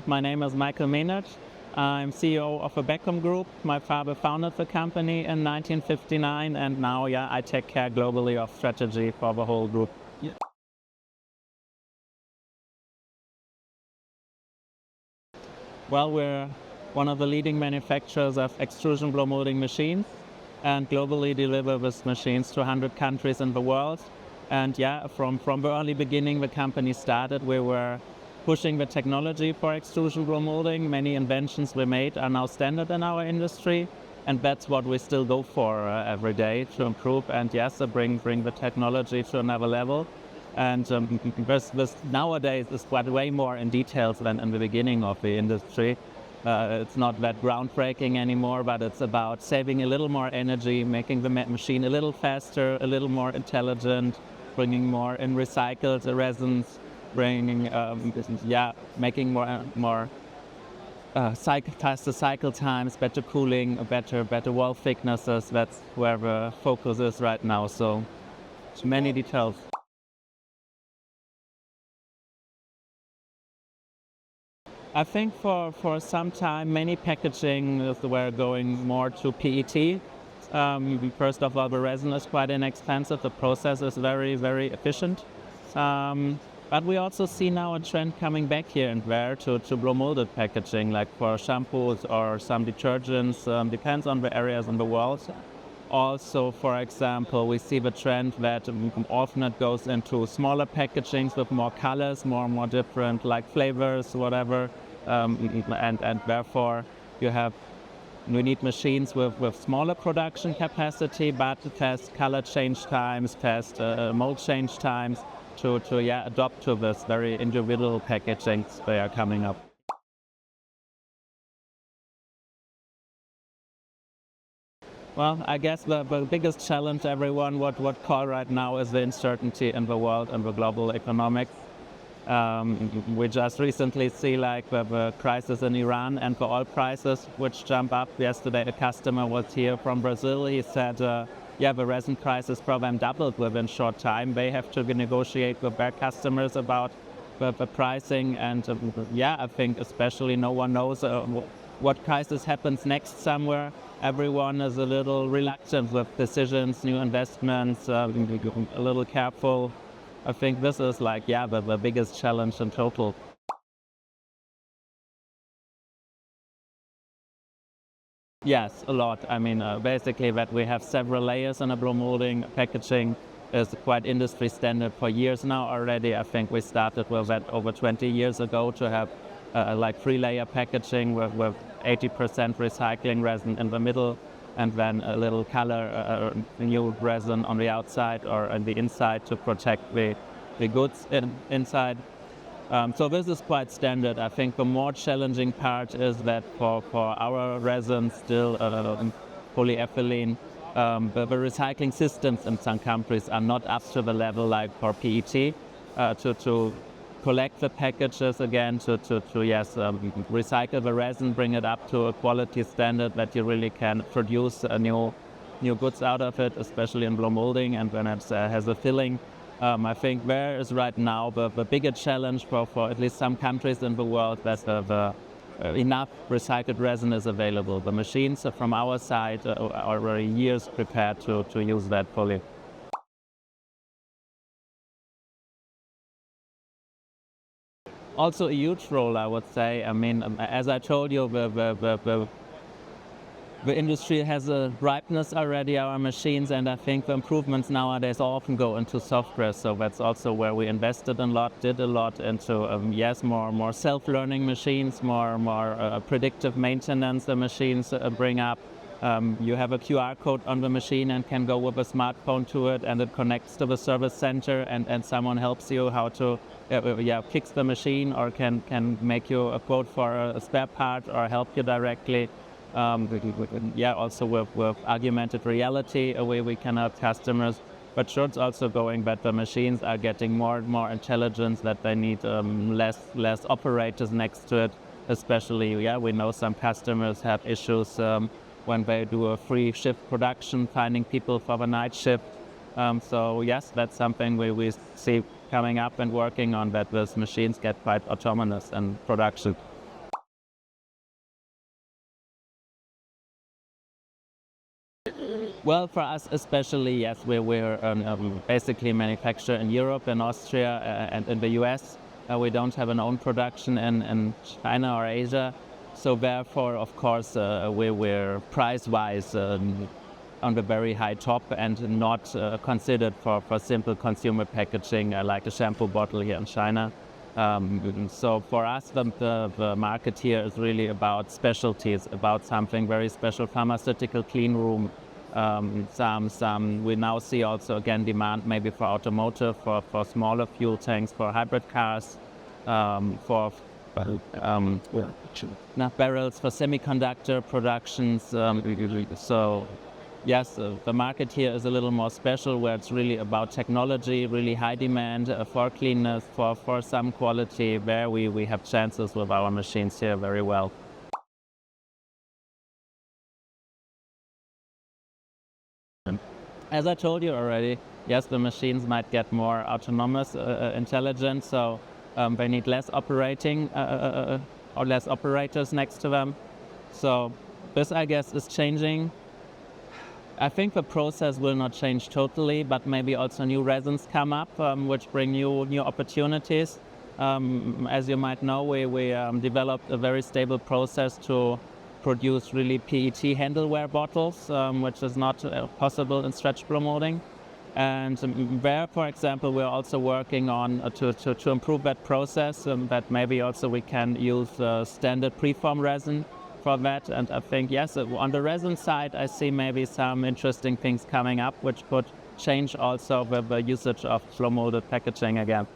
My name is Michael Mehnert. I'm CEO of the Bekum Group. My father founded the company in 1959, and now, I take care globally of strategy for the whole group. Well, we're one of the leading manufacturers of extrusion blow molding machines, and globally deliver these machines to 100 countries in the world. And from the early beginning the company started, we were pushing the technology for extrusion blow molding. Many inventions we made are now standard in our industry, and that's what we still go for every day to improve and bring the technology to another level. And this nowadays is quite way more in details than in the beginning of the industry. It's not that groundbreaking anymore, but it's about saving a little more energy, making the machine a little faster, a little more intelligent, bringing more in recycled resins, bringing making more faster cycle times, better cooling, better wall thicknesses. That's where the focus is right now. So many details. I think for some time, many packaging were going more to PET. First of all, the resin is quite inexpensive. The process is very, very efficient. But we also see now a trend coming back here and there to blow molded packaging, like for shampoos or some detergents, depends on the areas in the world. Also, for example, we see the trend that often it goes into smaller packagings with more colors, more different like flavors, whatever, and therefore we need machines with smaller production capacity, but fast color change times, fast mold change times to adopt to this very individual packagings they are coming up. Well, I guess the biggest challenge everyone would call right now is the uncertainty in the world and the global economics. We just recently see like the crisis in Iran and the oil prices which jump up. Yesterday a customer was here from Brazil. He said, the resin prices for them doubled within short time. They have to negotiate with their customers about the pricing, and I think especially no one knows what crisis happens next somewhere. Everyone is a little reluctant with decisions, new investments, a little careful. I think this is like, the biggest challenge in total. Yes, a lot. I mean, basically that we have several layers in a blow molding packaging is quite industry standard for years now already. I think we started with that over 20 years ago to have like 3-layer packaging with 80% recycling resin in the middle, and then a little color new resin on the outside or on the inside to protect the goods inside. So this is quite standard. I think the more challenging part is that for our resin still polyethylene, the recycling systems in some countries are not up to the level like for PET to collect the packages again, to recycle the resin, bring it up to a quality standard that you really can produce new goods out of it, especially in blow molding and when it has a filling. I think there is right now the bigger challenge for at least some countries in the world that enough recycled resin is available. The machines from our side are already years prepared to use that fully. Also a huge role, I would say. I mean, as I told you, the industry has a ripeness already, our machines, and I think the improvements nowadays often go into software. So that's also where we invested did a lot into, more self-learning machines, more predictive maintenance the machines bring up. You have a QR code on the machine and can go with a smartphone to it, and it connects to the service center, and someone helps you how to fix the machine, or can make you a quote for a spare part or help you directly. Also with augmented reality, a way we can help customers. But sure, it's also going that the machines are getting more and more intelligence, that they need less operators next to it. Especially, we know some customers have issues when they do a free shift production, finding people for the night shift. So yes, that's something we see coming up and working on, that these machines get quite autonomous in production. Well, for us especially, yes, we're basically manufactured in Europe, in Austria, and in the US. We don't have an own production in China or Asia. So therefore, of course, we're price-wise on the very high top and not considered for simple consumer packaging like a shampoo bottle here in China. So for us, the market here is really about specialties, about something very special, pharmaceutical clean room. We now see also again demand maybe for automotive, for smaller fuel tanks, for hybrid cars, for barrels for semiconductor productions. So yes, the market here is a little more special, where it's really about technology, really high demand for cleanness, for some quality, where we have chances with our machines here very well. As I told you already, yes, the machines might get more autonomous, intelligent, so they need less operating or less operators next to them. So this, I guess, is changing. I think the process will not change totally, but maybe also new resins come up, which bring new opportunities. As you might know, we developed a very stable process to produce really PET handleware bottles, which is not possible in stretch blow molding. And there, for example, we're also working on to improve that process, that maybe also we can use standard preform resin for that. And I think, yes, on the resin side, I see maybe some interesting things coming up, which could change also the usage of flow molded packaging again.